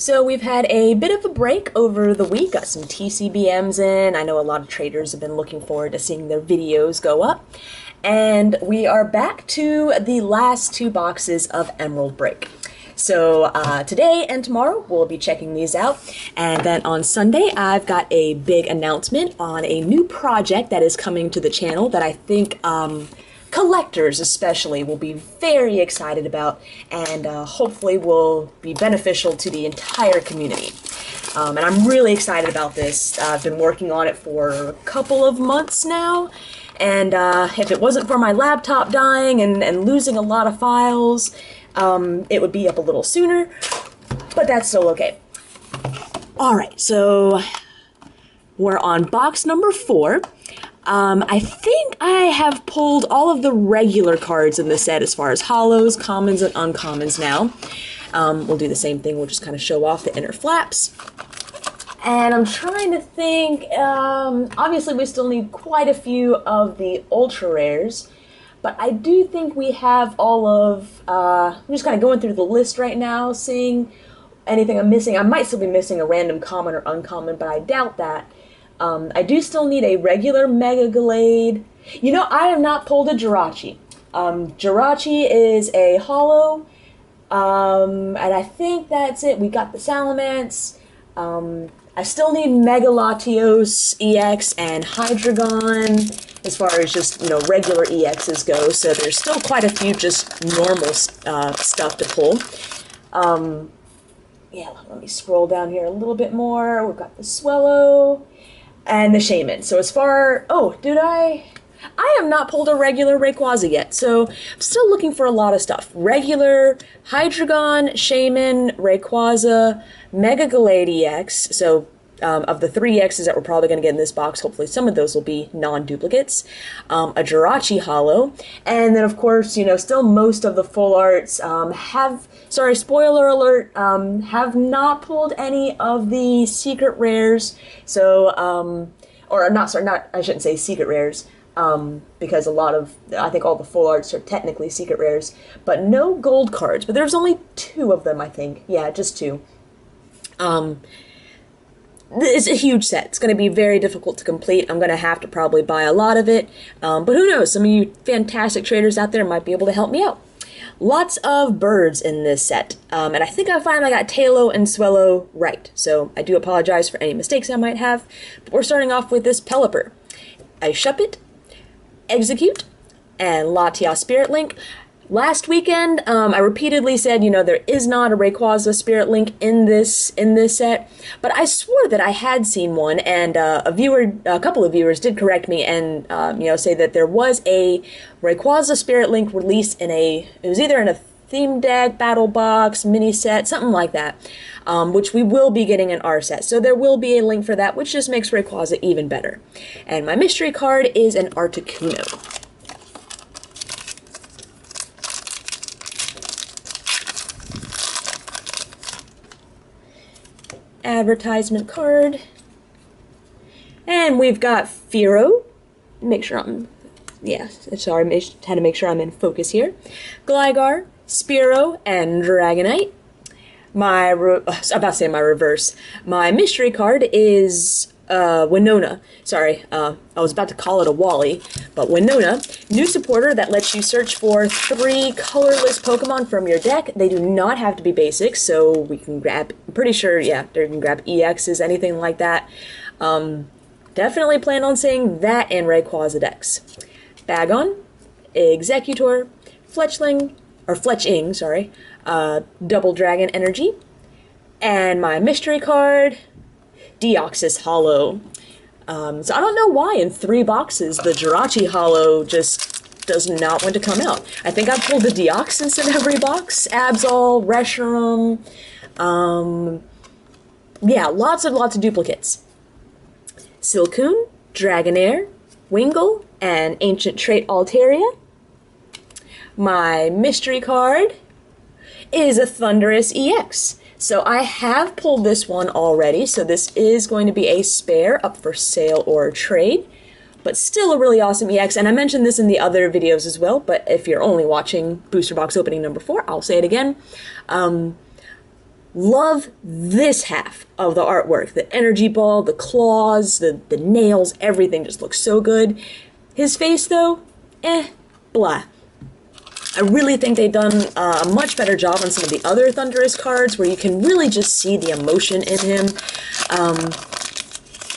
So we've had a bit of a break over the week, got some TCBMs in. I know a lot of traders have been looking forward to seeing their videos go up. And we are back to the last two boxes of Emerald Break. So today and tomorrow we'll be checking these out. And then on Sunday I've got a big announcement on a new project that is coming to the channel that I think collectors especially will be very excited about, and hopefully will be beneficial to the entire community. And I'm really excited about this. I've been working on it for a couple of months now, and if it wasn't for my laptop dying and losing a lot of files, it would be up a little sooner, but that's still okay. Alright, so we're on box number 4. I think I have pulled all of the regular cards in the set as far as holos, commons, and uncommons now. We'll do the same thing. We'll just kind of show off the inner flaps. And I'm trying to think, obviously we still need quite a few of the ultra rares, but I do think we have all of, I'm just kind of going through the list right now, seeing anything I'm missing. I might still be missing a random common or uncommon, but I doubt that. I do still need a regular Mega Glade. You know, I have not pulled a Jirachi. Jirachi is a holo, and I think that's it. We got the Salamence. I still need Mega Latios EX and Hydreigon as far as just, you know, regular EXs go, so there's still quite a few just normal stuff to pull. Yeah, let me scroll down here a little bit more. We've got the Swellow and the Shaman. So as far, I have not pulled a regular Rayquaza yet, so I'm still looking for a lot of stuff. Regular, Hydreigon, Shaman, Rayquaza, Mega Glade EX, so of the 3 EXs that we're probably going to get in this box, hopefully some of those will be non-duplicates, a Jirachi holo, and then of course, you know, still most of the full arts spoiler alert, have not pulled any of the secret rares, so, I shouldn't say secret rares, because I think all the full arts are technically secret rares, but no gold cards, but there's only 2 of them, I think. Yeah, just 2. It's a huge set. It's going to be very difficult to complete. I'm going to have to probably buy a lot of it, but who knows? Some of you fantastic traders out there might be able to help me out. Lots of birds in this set, and I think I finally got Tailo and Swellow right, so I do apologize for any mistakes I might have, but we're starting off with this Pelipper. A Shuppet, Execute, and Latias Spirit Link. Last weekend, I repeatedly said, you know, there is not a Rayquaza Spirit Link in this set, but I swore that I had seen one, and a couple of viewers did correct me and, you know, say that there was a Rayquaza Spirit Link released it was either in a Theme Deck, Battle Box, mini set, something like that, which we will be getting in our set. So there will be a link for that, which just makes Rayquaza even better. And my mystery card is an Articuno. Advertisement card, and we've got Fearow. Had to make sure I'm in focus here. Gligar, Spearow, and Dragonite. I was about to say my reverse. My mystery card is Winona. Sorry, I was about to call it a Wally, but Winona, new supporter that lets you search for 3 colorless Pokemon from your deck. They do not have to be basics, so we can grab, I'm pretty sure, yeah, they can grab EXs, anything like that. Definitely plan on seeing that in Rayquaza decks. Bagon, Executor, Fletching, Double Dragon Energy, and my mystery card, Deoxys Holo. So I don't know why in 3 boxes the Jirachi holo just does not want to come out. I think I pulled the Deoxys in every box. Absol, Reshiram, yeah, lots of duplicates. Silcoon, Dragonair, Wingull, and Ancient Trait Altaria. My mystery card is a Thundurus EX. So I have pulled this one already, so this is going to be a spare up for sale or trade, but still a really awesome EX, and I mentioned this in the other videos as well, but if you're only watching Booster Box opening number 4, I'll say it again. Love this half of the artwork. The energy ball, the claws, the nails, everything just looks so good. His face, though, blah. I really think they've done a much better job on some of the other Thundurus cards where you can really just see the emotion in him.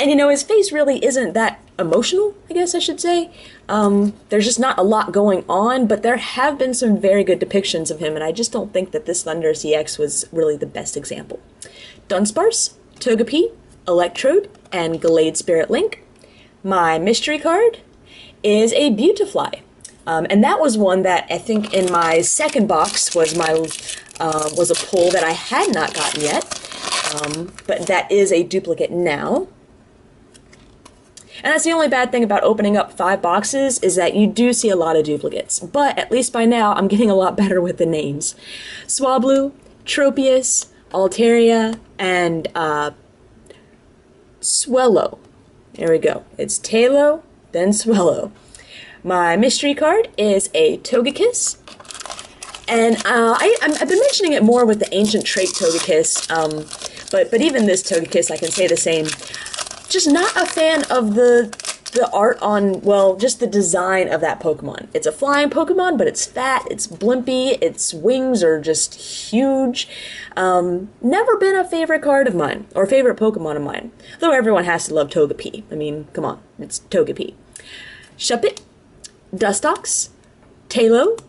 And you know, his face really isn't that emotional, I guess I should say. There's just not a lot going on, but there have been some very good depictions of him, and I just don't think that this Thundurus EX was really the best example. Dunsparce, Togepi, Electrode, and Gallade Spirit Link. My mystery card is a Beautifly. And that was one that I think in my second box was a pull that I had not gotten yet, but that is a duplicate now. And that's the only bad thing about opening up 5 boxes is that you do see a lot of duplicates. But at least by now, I'm getting a lot better with the names. Swablu, Tropius, Altaria, and Swellow. There we go. It's Tailo, then Swellow. My mystery card is a Togekiss. And I've been mentioning it more with the Ancient Trait Togekiss, but even this Togekiss, I can say the same. Just not a fan of the art on, well, just the design of that Pokemon. It's a flying Pokemon, but it's fat, it's blimpy, its wings are just huge. Never been a favorite card of mine, or favorite Pokemon of mine. Though everyone has to love Togepi. I mean, come on, it's Togepi. Shuppet, Dustox, Tailo,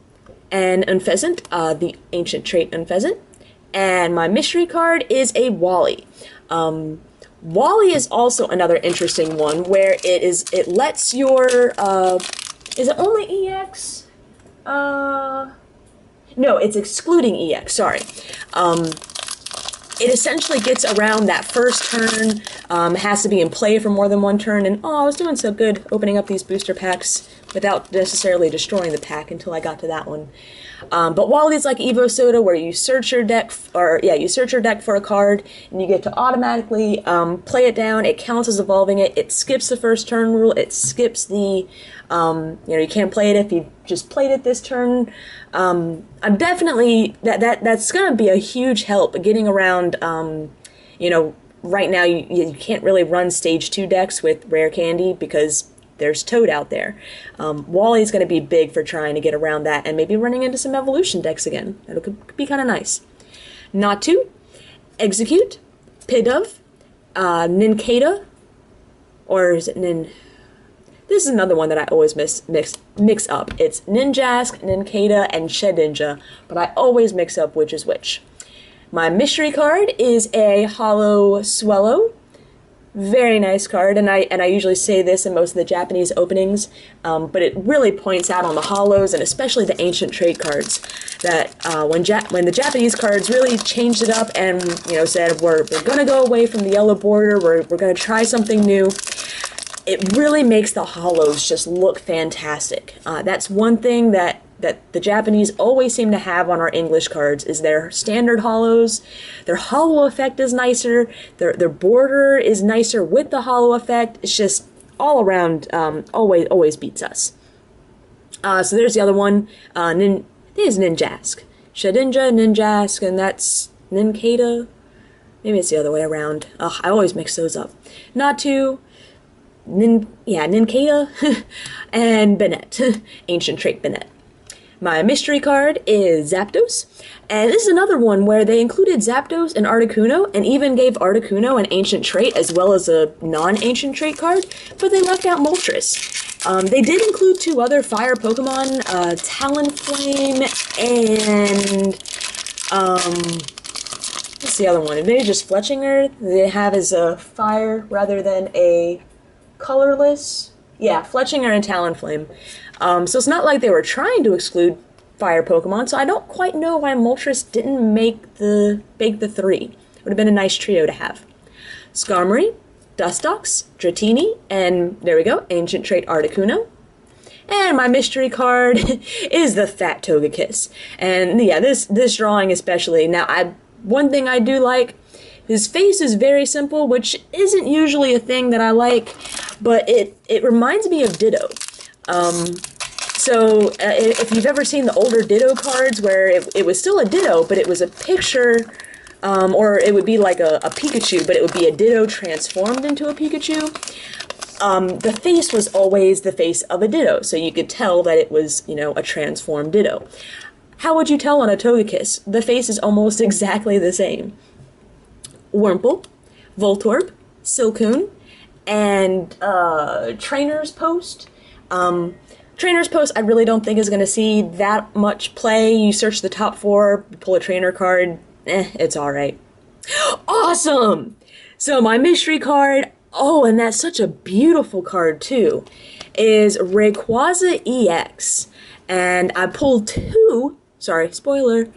and Unfezant, the Ancient Trait Unfezant. And my mystery card is a Wally. Wally is also another interesting one where it lets your, is it only EX? No, it's excluding EX, sorry. It essentially gets around that first turn, has to be in play for more than one turn, and I was doing so good opening up these booster packs without necessarily destroying the pack until I got to that one. But Wally's like Evo Soda, where you search your deck, you search your deck for a card, and you get to automatically play it down. It counts as evolving it. It skips the first turn rule. It skips the, you can't play it if you just played it this turn. I'm definitely that's gonna be a huge help getting around. Right now you can't really run stage 2 decks with rare candy because there's Toad out there. Wally's going to be big for trying to get around that and maybe running into some evolution decks again. That could be kind of nice. Natu, Execute, Pidove, Nincada, or is it Nin? This is another one that I always mix up. It's Ninjask, Nincada, and Shedinja, but I always mix up which is which. My mystery card is a Hollow Swellow. Very nice card, and I usually say this in most of the Japanese openings, but it really points out on the hollows, and especially the Ancient Trait cards, that when the Japanese cards really changed it up and said we're going to go away from the yellow border, we're going to try something new, it really makes the hollows just look fantastic. That's one thing that the Japanese always seem to have on our English cards is their standard hollows. Their hollow effect is nicer. Their border is nicer with the hollow effect. It's just all around always beats us. So there's the other one. I think it's Ninjask. Shedinja, Ninjask, and that's Nincada. Maybe it's the other way around. I always mix those up. Natu, Nincada, and Bennett. Ancient Trait Bennett. My mystery card is Zapdos, and this is another one where they included Zapdos and Articuno, and even gave Articuno an Ancient Trait as well as a non-Ancient Trait card, but they left out Moltres. They did include 2 other fire Pokemon, Talonflame and, what's the other one? Maybe just Fletchinger? They have as a fire rather than a colorless? Yeah, Fletchinger and Talonflame. So it's not like they were trying to exclude fire Pokemon, so I don't quite know why Moltres didn't make the 3. Would have been a nice trio to have. Skarmory, Dustox, Dratini, and there we go, Ancient Trait Articuno. And my mystery card is the Fat Togekiss. And yeah, this drawing especially. Now, one thing I do like, his face is very simple, which isn't usually a thing that I like, but it reminds me of Ditto. So if you've ever seen the older Ditto cards where it was still a Ditto, but it was a picture or it would be like a Pikachu, but it would be a Ditto transformed into a Pikachu. The face was always the face of a Ditto, so you could tell that it was, you know, a transformed Ditto. How would you tell on a Togekiss? The face is almost exactly the same. Wurmple, Voltorb, Silcoon, and Trainer's Post. Trainer's Post I really don't think is going to see that much play. You search the top 4, pull a trainer card, it's alright. Awesome! So my mystery card, oh, and that's such a beautiful card too, is Rayquaza EX. And I pulled 2, sorry, spoiler,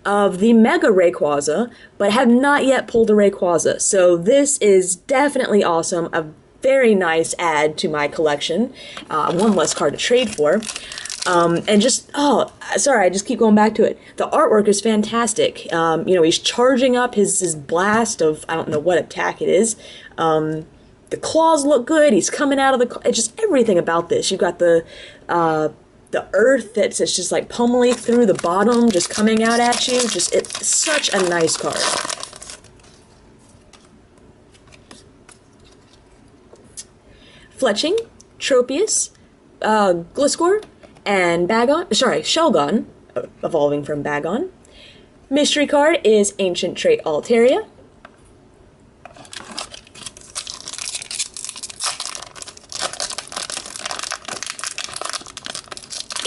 of the Mega Rayquaza, but have not yet pulled a Rayquaza. So this is definitely awesome, a very nice add to my collection, one less card to trade for. And just, oh, sorry, I just keep going back to it. The artwork is fantastic. You know, he's charging up his blast of, I don't know what attack it is. The claws look good, he's coming out of the, it's just everything about this. You've got the earth that's just like pummeling through the bottom, just coming out at you. Just, it's such a nice card. Fletching, Tropius, Gliscor, and Bagon, sorry, Shelgon, evolving from Bagon. Mystery card is Ancient Trait Altaria.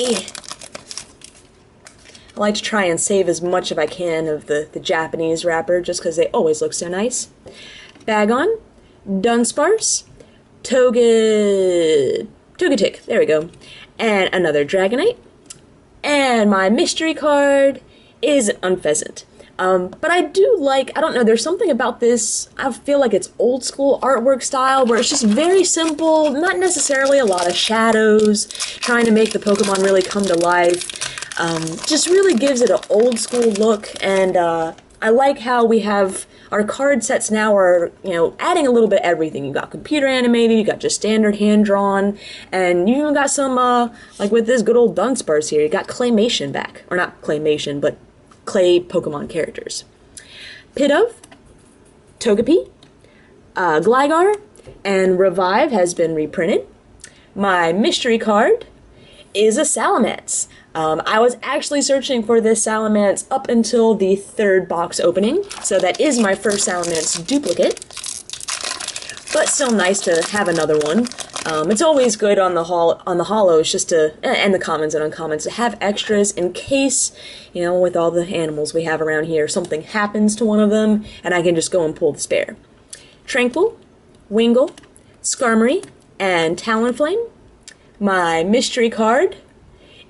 I like to try and save as much as I can of the Japanese wrapper, just because they always look so nice. Bagon, Dunsparce, Togetic, there we go, and another Dragonite. And my mystery card is an Unpheasant. But I do like, I don't know, there's something about this, I feel like it's old school artwork style, where it's just very simple, not necessarily a lot of shadows, trying to make the Pokemon really come to life. Just really gives it an old school look, and I like how we have our card sets now are, you know, adding a little bit of everything. You got computer animated, you got just standard hand drawn, and you even got some, like with this good old Dunsparce here, you got claymation back. Or not claymation, but clay Pokemon characters. Pidove, Togepi, Gligar, and Revive has been reprinted. My mystery card is a Salamence. I was actually searching for this Salamence up until the 3rd box opening, so that is my first Salamence duplicate. But still nice to have another one. It's always good on the holos just to, and the commons and uncommons, to have extras in case, you know, with all the animals we have around here, something happens to one of them, and I can just go and pull the spare. Tranquil, Wingull, Skarmory, and Talonflame. My mystery card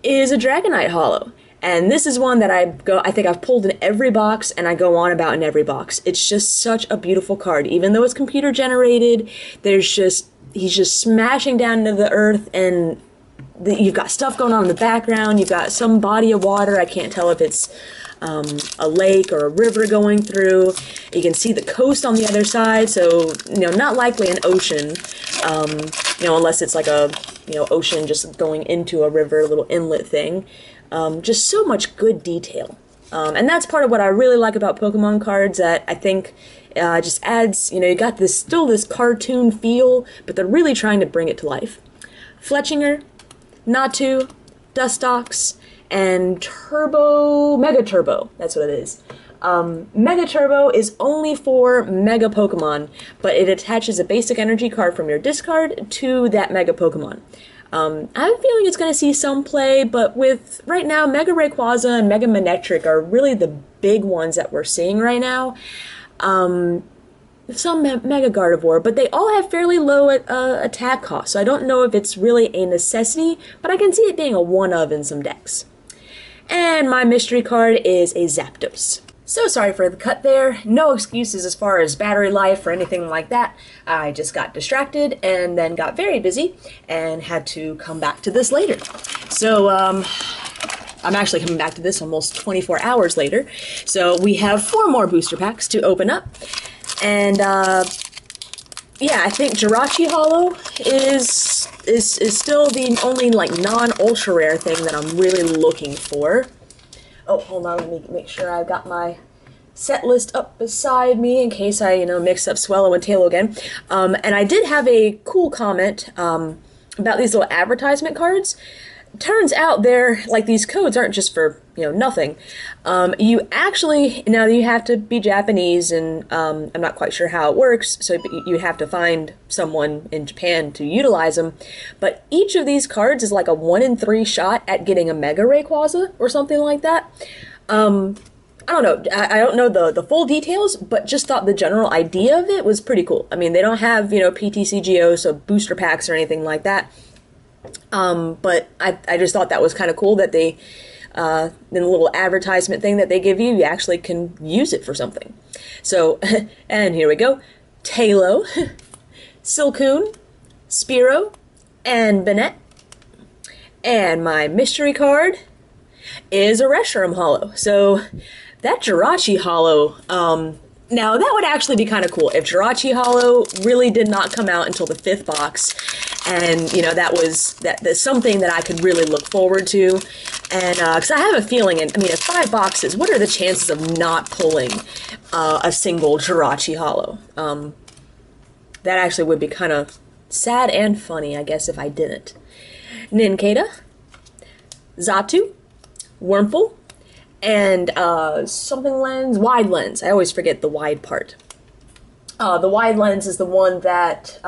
is a Dragonite holo. And this is one that I think I've pulled in every box, and I go on about in every box. It's just such a beautiful card. Even though it's computer generated, he's just smashing down into the earth, and you've got stuff going on in the background. You've got some body of water. I can't tell if it's a lake or a river going through. You can see the coast on the other side, so, you know, not likely an ocean, you know, unless it's like a, you know, ocean just going into a river, a little inlet thing. Just so much good detail. And that's part of what I really like about Pokemon cards, that I think just adds, you know, you got still this cartoon feel, but they're really trying to bring it to life. Fletchinger, Natu, Dustox, and Mega Turbo, that's what it is. Mega Turbo is only for Mega Pokemon, but it attaches a basic energy card from your discard to that Mega Pokemon. I have a feeling it's going to see some play, but with, right now, Mega Rayquaza and Mega Manectric are really the big ones that we're seeing right now. Some Mega Gardevoir, but they all have fairly low attack cost, so I don't know if it's really a necessity, but I can see it being a one-of in some decks. And my mystery card is a Zapdos. So sorry for the cut there. No excuses as far as battery life or anything like that. I just got distracted and then got very busy and had to come back to this later. So, I'm actually coming back to this almost 24 hours later. So we have 4 more booster packs to open up. And, yeah, I think Jirachi Holo is still the only, like, non-ultra rare thing that I'm really looking for. Oh, hold on, let me make sure I've got my set list up beside me in case I, mix up Swellow and Tailo again. And I did have a cool comment about these little advertisement cards. Turns out they're, like, these codes aren't just for, nothing. You actually, now you have to be Japanese, and I'm not quite sure how it works, so you have to find someone in Japan to utilize them. But each of these cards is like a 1 in 3 shot at getting a Mega Rayquaza or something like that. I don't know. I don't know the full details, but just thought the general idea of it was pretty cool. I mean, they don't have, PTCGO, so booster packs or anything like that. But I just thought that was kind of cool that they, in the little advertisement thing that they give you, you actually can use it for something. So, and here we go. Tailo, Silcoon, Spearow, and Banette. And my mystery card is a Reshiram Holo. So, that Jirachi Holo, now that would actually be kind of cool if Jirachi Holo really did not come out until the 5th box. And, that's something that I could really look forward to. And, because I have a feeling, at 5 boxes, what are the chances of not pulling a single Jirachi Holo? That actually would be kind of sad and funny, I guess, if I didn't. Nincada, Xatu, Wurmple, and something lens, wide lens. I always forget the wide part. The wide lens is the one that,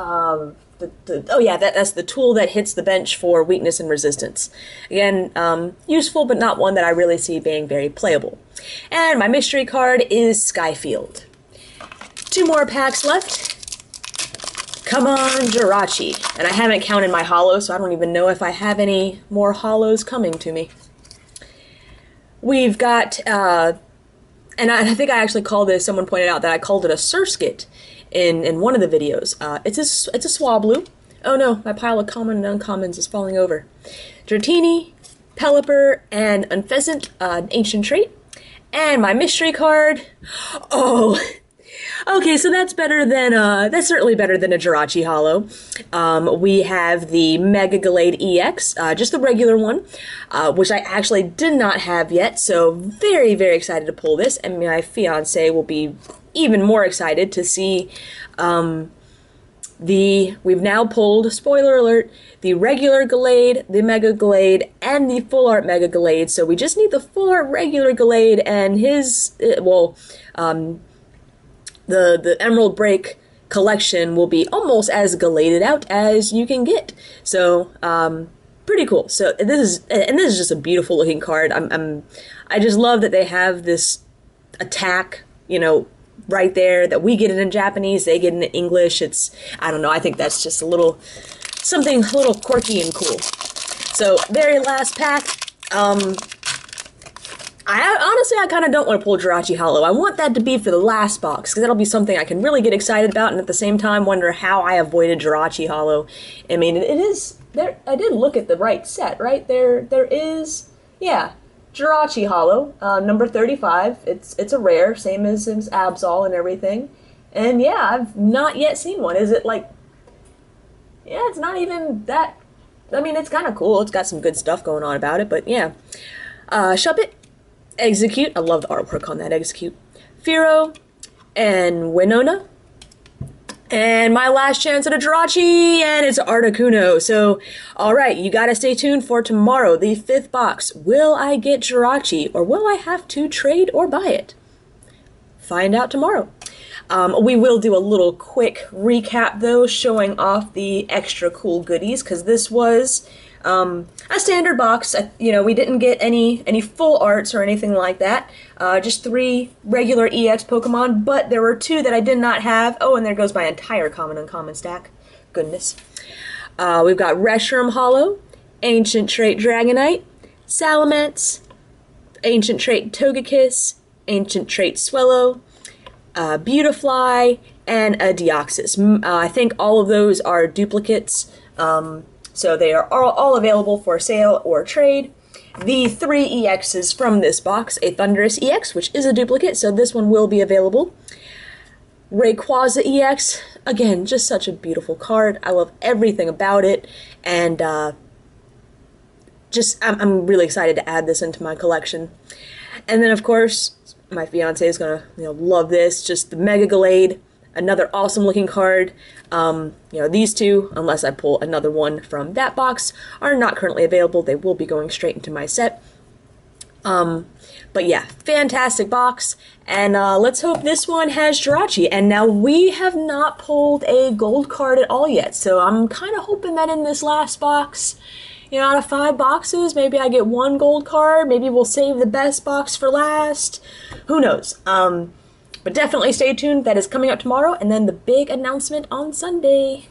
that's the tool that hits the bench for weakness and resistance. Again, useful, but not one that I really see being very playable. And my mystery card is Skyfield. 2 more packs left. Come on, Jirachi. And I haven't counted my holos, so I don't even know if I have any more holos coming to me. We've got, and I think I actually called this, someone pointed out that I called it a Surskit in one of the videos. It's a Swablu. Oh no, my pile of common and uncommons is falling over. Dratini, Pelipper, and Unpheasant, Ancient Trait. And my mystery card, oh, okay, so that's better than, that's certainly better than a Jirachi Holo. We have the Mega Gallade EX, just the regular one, which I actually did not have yet, so very, very excited to pull this, and my fiance will be even more excited to see, we've now pulled, spoiler alert, the regular Gallade, the Mega Gallade, and the Full Art Mega Gallade, so we just need the Full Art regular Gallade, and his, the Emerald Break collection will be almost as Galladed out as you can get. So, pretty cool. So this is just a beautiful looking card. I just love that they have this attack, right there, that we get it in Japanese, they get it in English. I don't know, I think that's just something a little quirky and cool. So, very last pack. I kind of don't want to pull Jirachi Holo. I want that to be for the last box, because that'll be something I can really get excited about, and at the same time wonder how I avoided Jirachi Holo. I mean, it is, there. I did look at the right set, right? There is, yeah, Jirachi Holo, number 35. It's a rare, same as Absol and everything. And yeah, I've not yet seen one. Is it like, yeah, it's not even that, I mean, it's kind of cool. It's got some good stuff going on about it, but yeah. Shuppet, Execute, I love the artwork on that Execute, Fearow, and Winona. And my last chance at a Jirachi, and it's Articuno. So, alright, you gotta stay tuned for tomorrow, the 5th box. Will I get Jirachi, or will I have to trade or buy it? Find out tomorrow. We will do a little quick recap, though, showing off the extra cool goodies, because this was a standard box. We didn't get any full arts or anything like that. Just 3 regular EX Pokemon, but there were 2 that I did not have. Oh, and there goes my entire common uncommon stack. Goodness. We've got Reshiram Holo, Ancient Trait Dragonite, Salamence, Ancient Trait Togekiss, Ancient Trait Swellow, Beautifly, and a Deoxys. I think all of those are duplicates. So they are all available for sale or trade. The 3 EXs from this box, a Thundurus EX, which is a duplicate, so this one will be available. Rayquaza EX, again, just such a beautiful card. I love everything about it, and I'm really excited to add this into my collection. And then, of course, My fiance is gonna, love this. Just the Mega Glade, another awesome looking card. These two, unless I pull another one from that box, are not currently available. They will be going straight into my set. But yeah, fantastic box, and let's hope this one has Jirachi. And now we have not pulled a gold card at all yet, so I'm kind of hoping that in this last box, out of 5 boxes, maybe I get 1 gold card. Maybe we'll save the best box for last. Who knows? But definitely stay tuned. That is coming up tomorrow, and then the big announcement on Sunday.